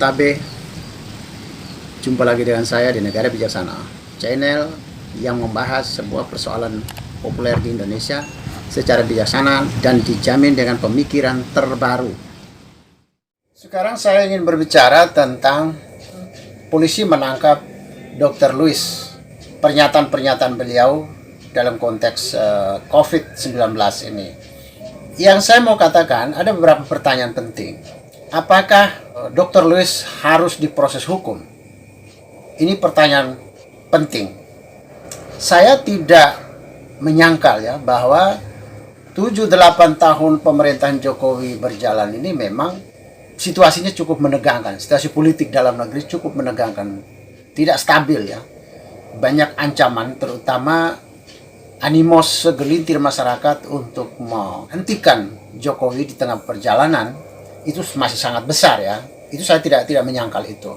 Tabe. Jumpa lagi dengan saya di Negara Bijaksana, channel yang membahas sebuah persoalan populer di Indonesia secara bijaksana dan dijamin dengan pemikiran terbaru. Sekarang saya ingin berbicara tentang polisi menangkap Dr. Louis. Pernyataan-pernyataan beliau dalam konteks COVID-19 ini. Yang saya mau katakan, ada beberapa pertanyaan penting. Apakah Dr. Louis harus diproses hukum? Ini pertanyaan penting. Saya tidak menyangkal ya bahwa 7-8 tahun pemerintahan Jokowi berjalan ini memang situasinya cukup menegangkan. Situasi politik dalam negeri cukup menegangkan. Tidak stabil ya. Banyak ancaman, terutama animos segelintir masyarakat untuk menghentikan Jokowi di tengah perjalanan itu masih sangat besar ya. Itu saya tidak menyangkal itu.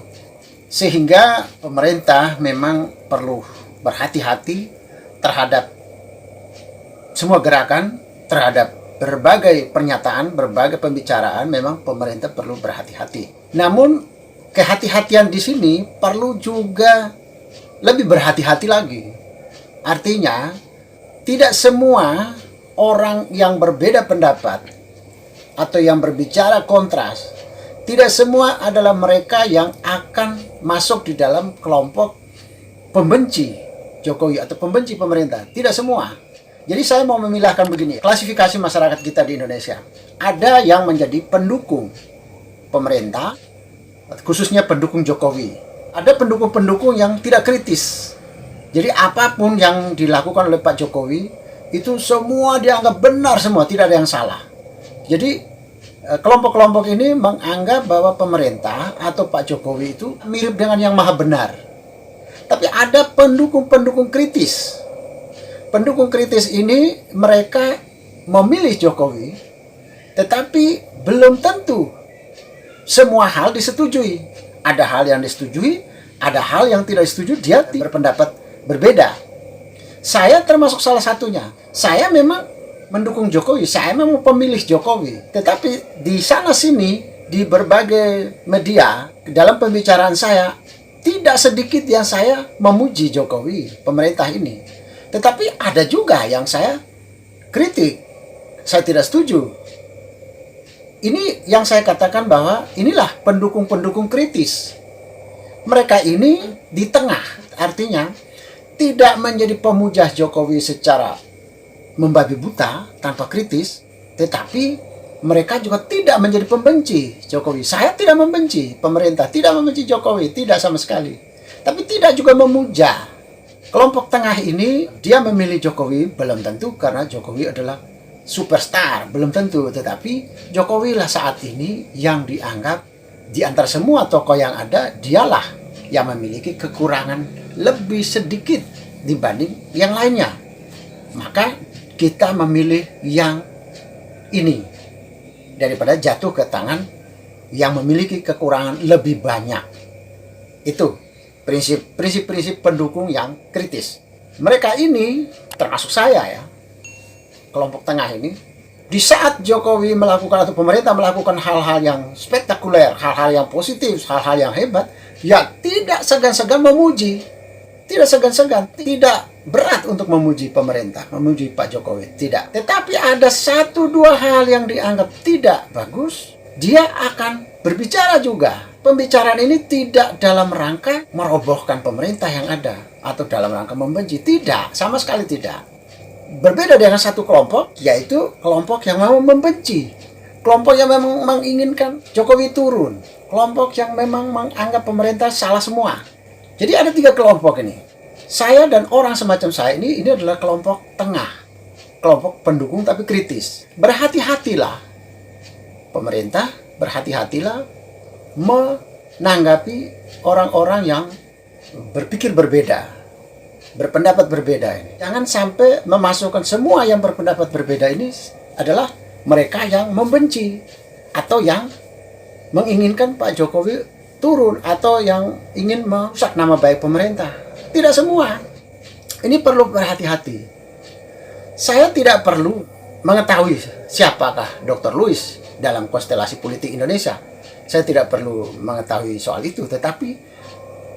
Sehingga pemerintah memang perlu berhati-hati terhadap semua gerakan, terhadap berbagai pernyataan, berbagai pembicaraan. Memang pemerintah perlu berhati-hati. Namun kehati-hatian di sini perlu juga lebih berhati-hati lagi. Artinya tidak semua orang yang berbeda pendapat atau yang berbicara kontras, tidak semua adalah mereka yang akan masuk di dalam kelompok pembenci Jokowi atau pembenci pemerintah. Tidak semua. Jadi saya mau memilahkan begini, klasifikasi masyarakat kita di Indonesia. Ada yang menjadi pendukung pemerintah, khususnya pendukung Jokowi. Ada pendukung-pendukung yang tidak kritis. Jadi apapun yang dilakukan oleh Pak Jokowi, itu semua dianggap benar semua, tidak ada yang salah. Jadi kelompok-kelompok ini menganggap bahwa pemerintah atau Pak Jokowi itu mirip dengan yang maha benar. Tapi ada pendukung-pendukung kritis. Pendukung kritis ini mereka memilih Jokowi, tetapi belum tentu semua hal disetujui. Ada hal yang disetujui, ada hal yang tidak disetujui, dia berpendapat berbeda. Saya termasuk salah satunya. Saya memang mendukung Jokowi, saya memang pemilih Jokowi. Tetapi di sana-sini, di berbagai media, dalam pembicaraan saya, tidak sedikit yang saya memuji Jokowi, pemerintah ini. Tetapi ada juga yang saya kritik, saya tidak setuju. Ini yang saya katakan bahwa inilah pendukung-pendukung kritis. Mereka ini di tengah, artinya tidak menjadi pemuja Jokowi secara membabi buta tanpa kritis, tetapi mereka juga tidak menjadi pembenci Jokowi. Saya tidak membenci pemerintah, tidak membenci Jokowi, tidak sama sekali. Tapi tidak juga memuja. Kelompok tengah ini dia memilih Jokowi belum tentu karena Jokowi adalah superstar, belum tentu, tetapi Jokowi lah saat ini yang dianggap di antara semua tokoh yang ada, dialah yang memiliki kekurangan lebih sedikit dibanding yang lainnya. Maka kita memilih yang ini daripada jatuh ke tangan yang memiliki kekurangan lebih banyak. Itu prinsip pendukung yang kritis. Mereka ini termasuk saya ya, kelompok tengah ini, di saat Jokowi melakukan atau pemerintah melakukan hal-hal yang spektakuler, hal-hal yang positif, hal-hal yang hebat, ya tidak segan-segan memuji, tidak segan-segan, tidak berat untuk memuji pemerintah, memuji Pak Jokowi, tidak. Tetapi ada 1-2 hal yang dianggap tidak bagus, dia akan berbicara juga. Pembicaraan ini tidak dalam rangka merobohkan pemerintah yang ada atau dalam rangka membenci, tidak, sama sekali tidak. Berbeda dengan satu kelompok, yaitu kelompok yang memang membenci, kelompok yang memang menginginkan Jokowi turun, kelompok yang memang menganggap pemerintah salah semua. Jadi ada 3 kelompok ini. Saya dan orang semacam saya ini adalah kelompok tengah, kelompok pendukung tapi kritis. Berhati-hatilah pemerintah, berhati-hatilah menanggapi orang-orang yang berpikir berbeda, berpendapat berbeda ini. Jangan sampai memasukkan semua yang berpendapat berbeda ini adalah mereka yang membenci atau yang menginginkan Pak Jokowi turun atau yang ingin merusak nama baik pemerintah. Tidak semua. Ini perlu berhati-hati. Saya tidak perlu mengetahui siapakah Dr. Louis dalam konstelasi politik Indonesia. Saya tidak perlu mengetahui soal itu, tetapi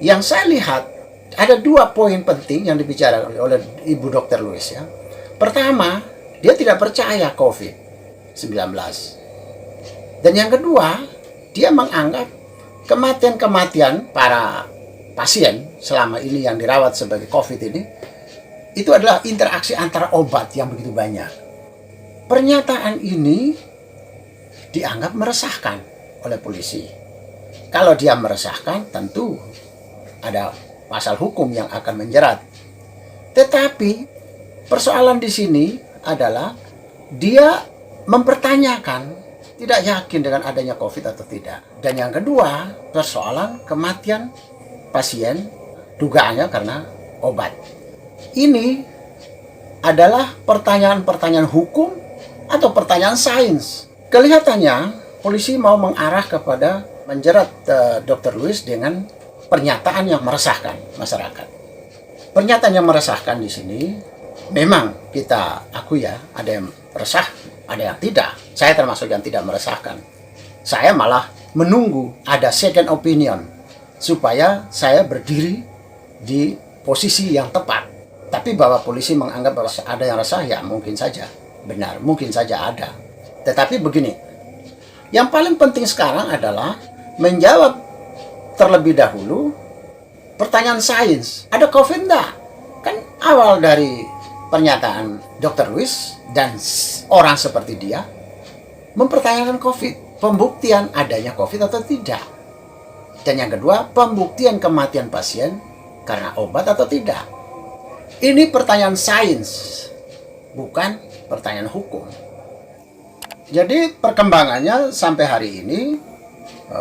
yang saya lihat ada 2 poin penting yang dibicarakan oleh Ibu Dr. Louis ya. Pertama, dia tidak percaya COVID-19. Dan yang kedua, dia menganggap kematian-kematian para pasien selama ini yang dirawat sebagai COVID ini, itu adalah interaksi antara obat yang begitu banyak. Pernyataan ini dianggap meresahkan oleh polisi. Kalau dia meresahkan, tentu ada pasal hukum yang akan menjerat. Tetapi persoalan di sini adalah dia mempertanyakan, tidak yakin dengan adanya COVID atau tidak. Dan yang kedua, persoalan kematian pasien, dugaannya karena obat. Ini adalah pertanyaan-pertanyaan hukum atau pertanyaan sains. Kelihatannya polisi mau mengarah kepada menjerat Dr. Louis dengan pernyataan yang meresahkan masyarakat. Pernyataan yang meresahkan di sini memang kita akui ya, ada yang resah, ada yang tidak. Saya termasuk yang tidak meresahkan. Saya malah menunggu ada second opinion supaya saya berdiri di posisi yang tepat. Tapi bahwa polisi menganggap bahwa ada yang resah, ya mungkin saja benar, mungkin saja ada. Tetapi begini, yang paling penting sekarang adalah menjawab terlebih dahulu pertanyaan sains. Ada COVID enggak? Kan awal dari pernyataan Dr. Louis dan orang seperti dia mempertanyakan COVID. Pembuktian adanya COVID atau tidak. Dan yang kedua, pembuktian kematian pasien karena obat atau tidak. Ini pertanyaan sains, bukan pertanyaan hukum. Jadi perkembangannya sampai hari ini,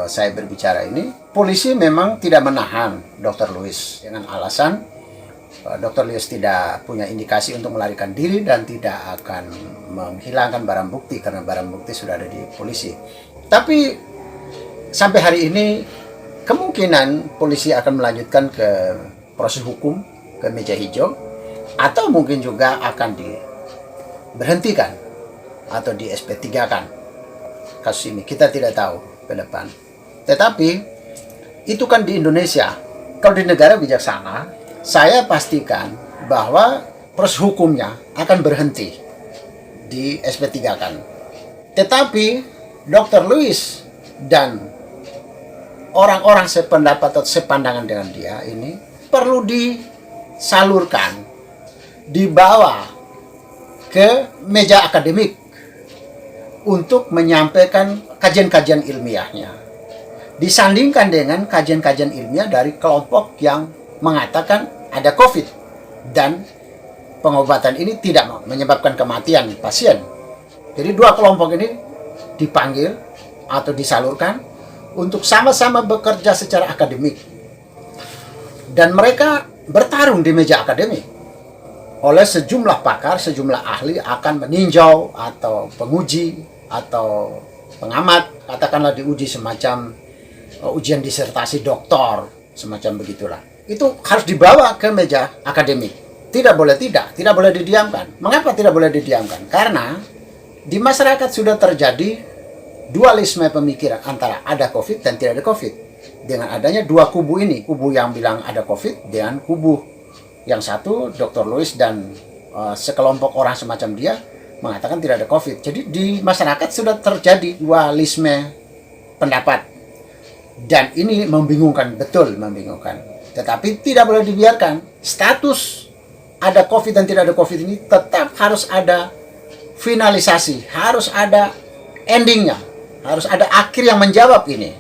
saya berbicara ini, polisi memang tidak menahan Dr. Louis dengan alasan Dr. Louis tidak punya indikasi untuk melarikan diri dan tidak akan menghilangkan barang bukti karena barang bukti sudah ada di polisi. Tapi sampai hari ini kemungkinan polisi akan melanjutkan ke proses hukum, ke meja hijau, atau mungkin juga akan diberhentikan atau di SP3 kan kasus ini. Kita tidak tahu ke depan. Tetapi itu kan di Indonesia. Kalau di negara bijaksana, saya pastikan bahwa proses hukumnya akan berhenti di SP3 kan. Tetapi Dr. Louis dan orang-orang sependapat atau sepandangan dengan dia ini perlu disalurkan, dibawa ke meja akademik untuk menyampaikan kajian-kajian ilmiahnya. Disandingkan dengan kajian-kajian ilmiah dari kelompok yang mengatakan ada COVID dan pengobatan ini tidak menyebabkan kematian pasien. Jadi 2 kelompok ini dipanggil atau disalurkan untuk sama-sama bekerja secara akademik. Dan mereka bertarung di meja akademik. Oleh sejumlah pakar, sejumlah ahli akan meninjau atau penguji atau pengamat, katakanlah diuji semacam ujian disertasi doktor, semacam begitulah. Itu harus dibawa ke meja akademik. Tidak boleh tidak boleh didiamkan. Mengapa tidak boleh didiamkan? Karena di masyarakat sudah terjadi dualisme pemikiran antara ada COVID dan tidak ada COVID. Dengan adanya 2 kubu ini, kubu yang bilang ada COVID dengan kubu yang satu, Dr. Louis dan sekelompok orang semacam dia mengatakan tidak ada COVID. Jadi di masyarakat sudah terjadi dualisme pendapat. Dan ini membingungkan, betul membingungkan. Tetapi tidak boleh dibiarkan. Status ada COVID dan tidak ada COVID ini tetap harus ada finalisasi. Harus ada endingnya. Harus ada akhir yang menjawab ini.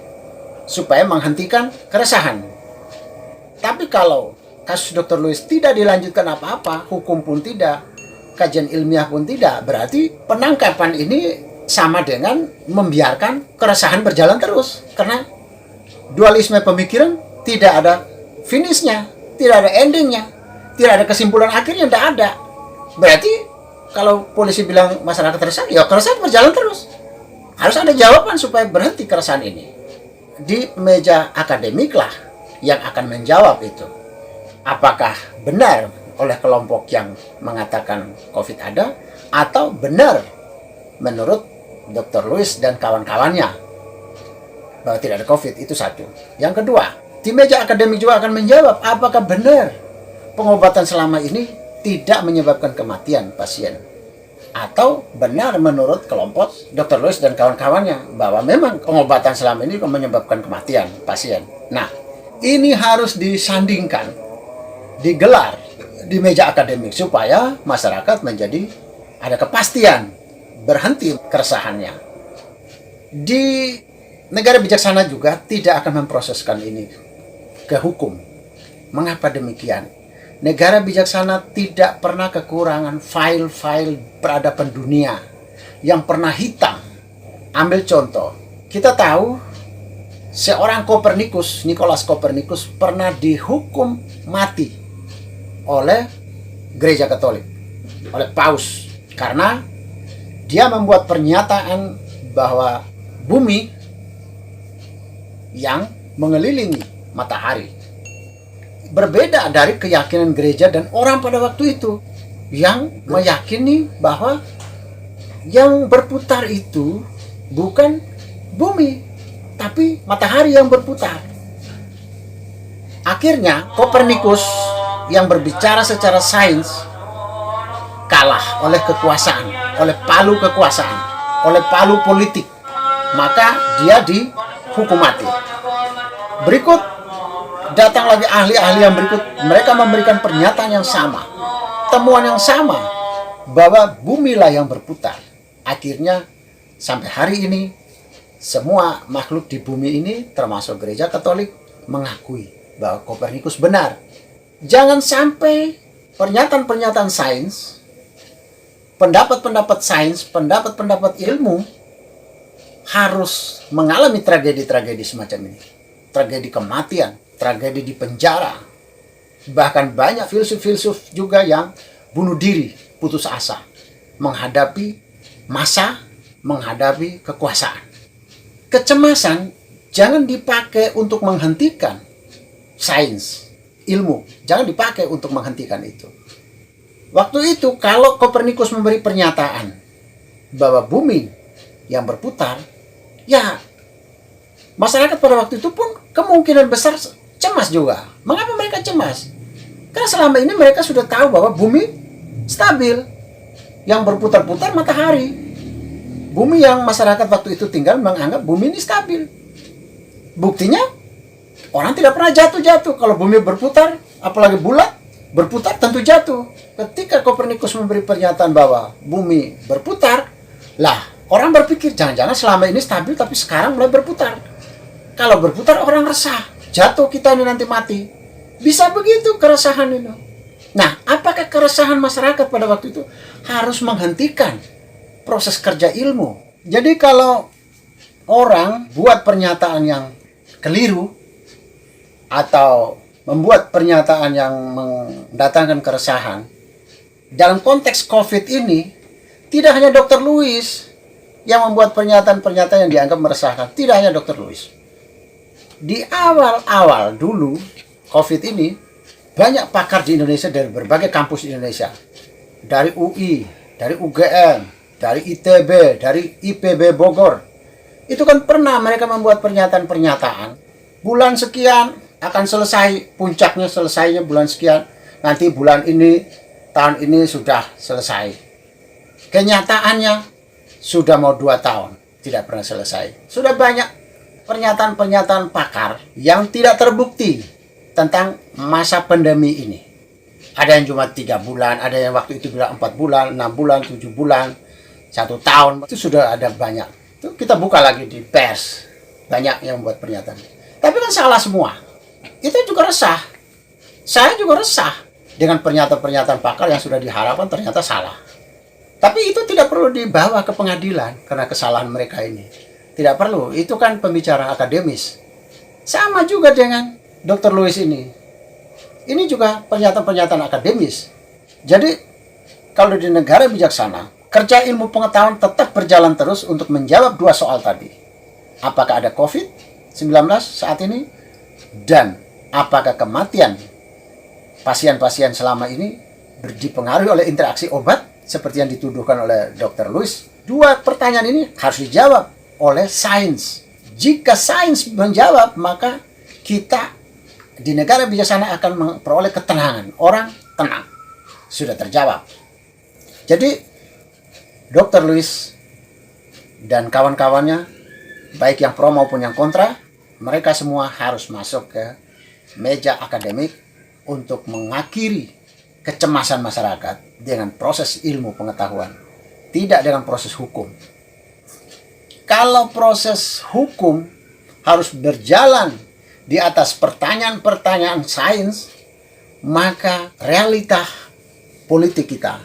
Supaya menghentikan keresahan. Tapi kalau kasus Dr. Louis tidak dilanjutkan apa-apa, hukum pun tidak, kajian ilmiah pun tidak, berarti penangkapan ini sama dengan membiarkan keresahan berjalan terus. Karena dualisme pemikiran tidak ada finishnya, tidak ada endingnya, tidak ada kesimpulan akhirnya, tidak ada. Berarti kalau polisi bilang masyarakat resah, ya keresahan berjalan terus. Harus ada jawaban supaya berhenti keresahan ini. Di meja akademik lah yang akan menjawab itu. Apakah benar oleh kelompok yang mengatakan COVID ada, atau benar menurut Dr. Louis dan kawan-kawannya. bahwa tidak ada COVID, itu satu. Yang kedua, di meja akademik juga akan menjawab apakah benar pengobatan selama ini tidak menyebabkan kematian pasien, atau benar menurut kelompok Dr. Louis dan kawan-kawannya bahwa memang pengobatan selama ini menyebabkan kematian pasien. Nah, ini harus disandingkan, digelar di meja akademik supaya masyarakat menjadi ada kepastian, berhenti keresahannya. Di negara bijaksana juga tidak akan memproseskan ini ke hukum. Mengapa demikian? Negara bijaksana tidak pernah kekurangan file-file peradaban dunia yang pernah hitam. Ambil contoh, kita tahu seorang Kopernikus, Nikolaus Kopernikus, pernah dihukum mati oleh Gereja Katolik, oleh Paus, karena dia membuat pernyataan bahwa bumi yang mengelilingi matahari berbeda dari keyakinan gereja dan orang pada waktu itu yang meyakini bahwa yang berputar itu bukan bumi, tapi matahari yang berputar. Akhirnya Kopernikus yang berbicara secara sains kalah oleh kekuasaan, oleh palu kekuasaan, oleh palu politik. Maka dia dihukum mati. Berikut datang lagi ahli-ahli yang berikut, mereka memberikan pernyataan yang sama, temuan yang sama, bahwa bumilah yang berputar. Akhirnya sampai hari ini semua makhluk di bumi ini termasuk gereja Katolik mengakui bahwa Kopernikus benar. Jangan sampai pernyataan-pernyataan sains, pendapat-pendapat sains, pendapat-pendapat ilmu harus mengalami tragedi-tragedi semacam ini. Tragedi kematian, tragedi di penjara. Bahkan banyak filsuf-filsuf juga yang bunuh diri, putus asa, menghadapi masa, menghadapi kekuasaan. Kecemasan jangan dipakai untuk menghentikan sains, ilmu. Jangan dipakai untuk menghentikan itu. Waktu itu kalau Kopernikus memberi pernyataan bahwa bumi yang berputar, ya masyarakat pada waktu itu pun kemungkinan besar cemas juga. Mengapa mereka cemas? Karena selama ini mereka sudah tahu bahwa bumi stabil. Yang berputar-putar matahari. Bumi yang masyarakat waktu itu tinggal menganggap bumi ini stabil. Buktinya, orang tidak pernah jatuh-jatuh. Kalau bumi berputar, apalagi bulat, berputar tentu jatuh. Ketika Kopernikus memberi pernyataan bahwa bumi berputar, lah orang berpikir jangan-jangan selama ini stabil tapi sekarang mulai berputar. Kalau berputar orang resah, jatuh kita ini nanti mati. Bisa begitu keresahan ini. Nah, apakah keresahan masyarakat pada waktu itu harus menghentikan proses kerja ilmu? Jadi kalau orang buat pernyataan yang keliru atau membuat pernyataan yang mendatangkan keresahan, dalam konteks COVID ini, tidak hanya Dr. Louis yang membuat pernyataan-pernyataan yang dianggap meresahkan. Tidak hanya Dr. Louis. Di awal-awal dulu COVID ini, banyak pakar di Indonesia dari berbagai kampus di Indonesia. Dari UI, dari UGM, dari ITB, dari IPB Bogor. Itu kan pernah mereka membuat pernyataan-pernyataan. Bulan sekian akan selesai, puncaknya selesainya bulan sekian. Nanti bulan ini, tahun ini sudah selesai. Kenyataannya sudah mau 2 tahun, tidak pernah selesai. Sudah banyak pernyataan-pernyataan pakar yang tidak terbukti tentang masa pandemi ini. Ada yang cuma 3 bulan, ada yang waktu itu bilang 4 bulan, 6 bulan, 7 bulan, 1 tahun. Itu sudah ada banyak. Itu kita buka lagi di pers. Banyak yang membuat pernyataan. Tapi kan salah semua. Itu juga resah. Saya juga resah dengan pernyataan-pernyataan pakar yang sudah diharapkan ternyata salah. Tapi itu tidak perlu dibawa ke pengadilan karena kesalahan mereka ini. Tidak perlu. Itu kan pembicaraan akademis. Sama juga dengan Dr. Louis ini. Ini juga pernyataan-pernyataan akademis. Jadi, kalau di negara bijaksana, kerja ilmu pengetahuan tetap berjalan terus untuk menjawab 2 soal tadi. Apakah ada COVID-19 saat ini? Dan apakah kematian pasien-pasien selama ini dipengaruhi oleh interaksi obat seperti yang dituduhkan oleh Dr. Louis? 2 pertanyaan ini harus dijawab oleh sains. Jika sains menjawab, maka kita di negara bijaksana akan memperoleh ketenangan. Orang tenang. Sudah terjawab. Jadi, Dr. Lewis dan kawan-kawannya, baik yang pro maupun yang kontra, mereka semua harus masuk ke meja akademik untuk mengakhiri kecemasan masyarakat dengan proses ilmu pengetahuan, tidak dengan proses hukum. Kalau proses hukum harus berjalan di atas pertanyaan-pertanyaan sains, maka realita politik kita,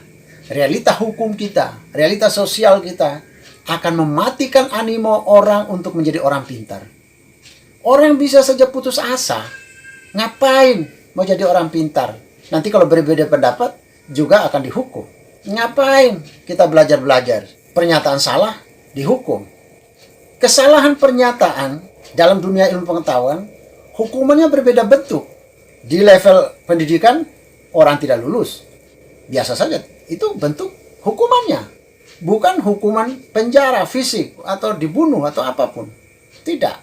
realita hukum kita, realita sosial kita akan mematikan animo orang untuk menjadi orang pintar. Orang bisa saja putus asa. Ngapain mau jadi orang pintar? Nanti kalau berbeda pendapat juga akan dihukum. Ngapain kita belajar-belajar? Pernyataan salah dihukum. Kesalahan pernyataan dalam dunia ilmu pengetahuan, hukumannya berbeda bentuk. Di level pendidikan, orang tidak lulus. Biasa saja, itu bentuk hukumannya. Bukan hukuman penjara fisik atau dibunuh atau apapun. Tidak.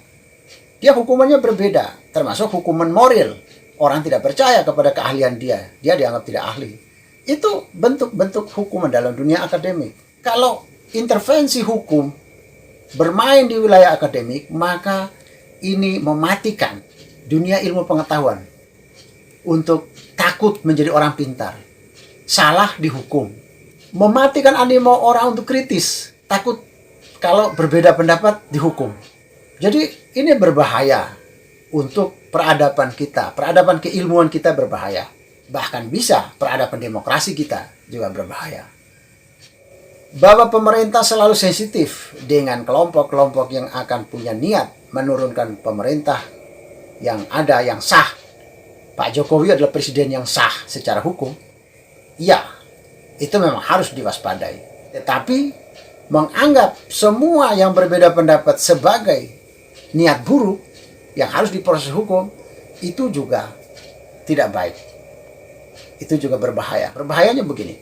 Dia hukumannya berbeda, termasuk hukuman moral. Orang tidak percaya kepada keahlian dia. Dia dianggap tidak ahli. Itu bentuk-bentuk hukuman dalam dunia akademik. Kalau intervensi hukum bermain di wilayah akademik, maka ini mematikan dunia ilmu pengetahuan untuk takut menjadi orang pintar. Salah dihukum. Mematikan animo orang untuk kritis. Takut kalau berbeda pendapat dihukum. Jadi ini berbahaya untuk peradaban kita. Peradaban keilmuan kita berbahaya. Bahkan bisa peradaban demokrasi kita juga berbahaya. Bahwa pemerintah selalu sensitif dengan kelompok-kelompok yang akan punya niat menurunkan pemerintah yang ada, yang sah. Pak Jokowi adalah presiden yang sah secara hukum. Ya, itu memang harus diwaspadai. Tetapi menganggap semua yang berbeda pendapat sebagai niat buruk yang harus diproses hukum, itu juga tidak baik. Itu juga berbahaya. Berbahayanya begini.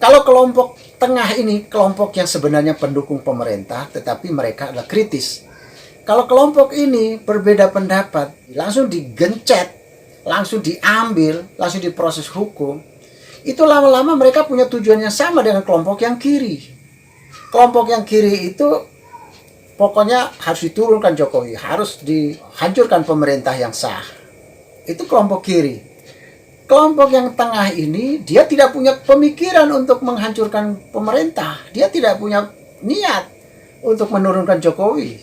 Kalau kelompok tengah ini, kelompok yang sebenarnya pendukung pemerintah, tetapi mereka adalah kritis. Kalau kelompok ini berbeda pendapat, langsung digencet, langsung diambil, langsung diproses hukum, itu lama-lama mereka punya tujuan yang sama dengan kelompok yang kiri. Kelompok yang kiri itu pokoknya harus diturunkan Jokowi, harus dihancurkan pemerintah yang sah. Itu kelompok kiri. Kelompok yang tengah ini, dia tidak punya pemikiran untuk menghancurkan pemerintah. Dia tidak punya niat untuk menurunkan Jokowi.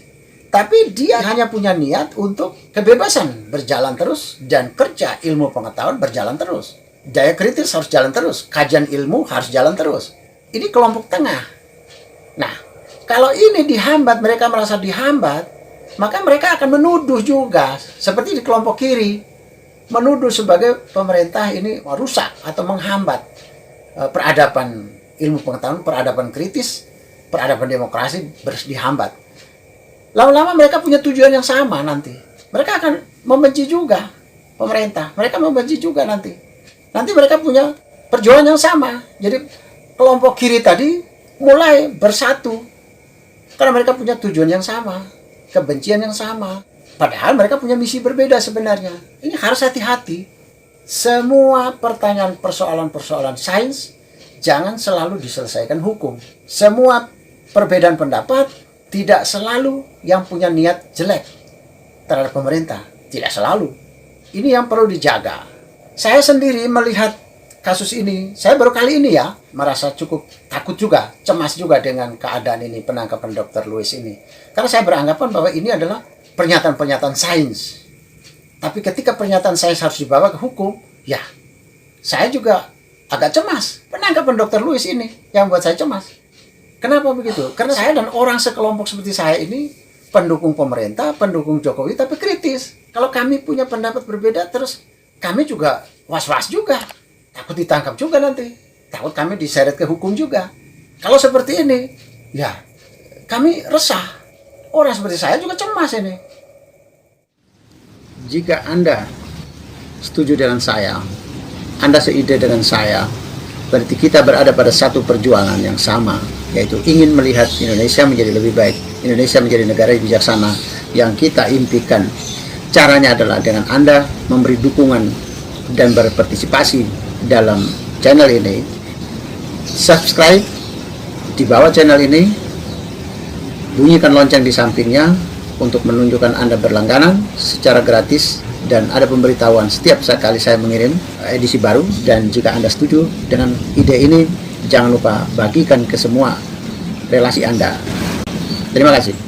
Tapi dia hanya punya niat untuk kebebasan berjalan terus dan kerja ilmu pengetahuan berjalan terus. Daya kritis harus jalan terus. Kajian ilmu harus jalan terus. Ini kelompok tengah. Nah, kalau ini dihambat, mereka merasa dihambat, maka mereka akan menuduh juga. Seperti di kelompok kiri. Menuduh sebagai pemerintah ini merusak atau menghambat peradaban ilmu pengetahuan, peradaban kritis, peradaban demokrasi dihambat. Lama-lama mereka punya tujuan yang sama nanti. Mereka akan membenci juga pemerintah. Mereka membenci juga nanti. Nanti mereka punya perjuangan yang sama. Jadi kelompok kiri tadi mulai bersatu. Karena mereka punya tujuan yang sama. Kebencian yang sama. Padahal mereka punya misi berbeda sebenarnya. Ini harus hati-hati. Semua pertanyaan persoalan-persoalan sains jangan selalu diselesaikan hukum. Semua perbedaan pendapat tidak selalu yang punya niat jelek terhadap pemerintah. Tidak selalu. Ini yang perlu dijaga. Saya sendiri melihat kasus ini, saya baru kali ini ya merasa cukup takut juga, cemas juga dengan keadaan ini, penangkapan Dr. Lewis ini. Karena saya beranggapan bahwa ini adalah pernyataan-pernyataan sains. Tapi ketika pernyataan sains harus dibawa ke hukum, ya saya juga agak cemas. Penangkapan Dr. Lewis ini yang buat saya cemas. Kenapa begitu? Karena saya dan orang sekelompok seperti saya ini pendukung pemerintah, pendukung Jokowi, tapi kritis. Kalau kami punya pendapat berbeda, terus kami juga was-was juga. Takut ditangkap juga nanti. Takut kami diseret ke hukum juga. Kalau seperti ini, ya kami resah. Orang seperti saya juga cemas ini. Jika Anda setuju dengan saya, Anda seide dengan saya, berarti kita berada pada satu perjuangan yang sama, yaitu ingin melihat Indonesia menjadi lebih baik. Indonesia menjadi negara yang bijaksana yang kita impikan. Caranya adalah dengan Anda memberi dukungan dan berpartisipasi dalam channel ini. Subscribe di bawah channel ini, bunyikan lonceng di sampingnya untuk menunjukkan Anda berlangganan secara gratis, dan ada pemberitahuan setiap kali saya mengirim edisi baru. Dan jika Anda setuju dengan ide ini, jangan lupa bagikan ke semua relasi Anda. Terima kasih.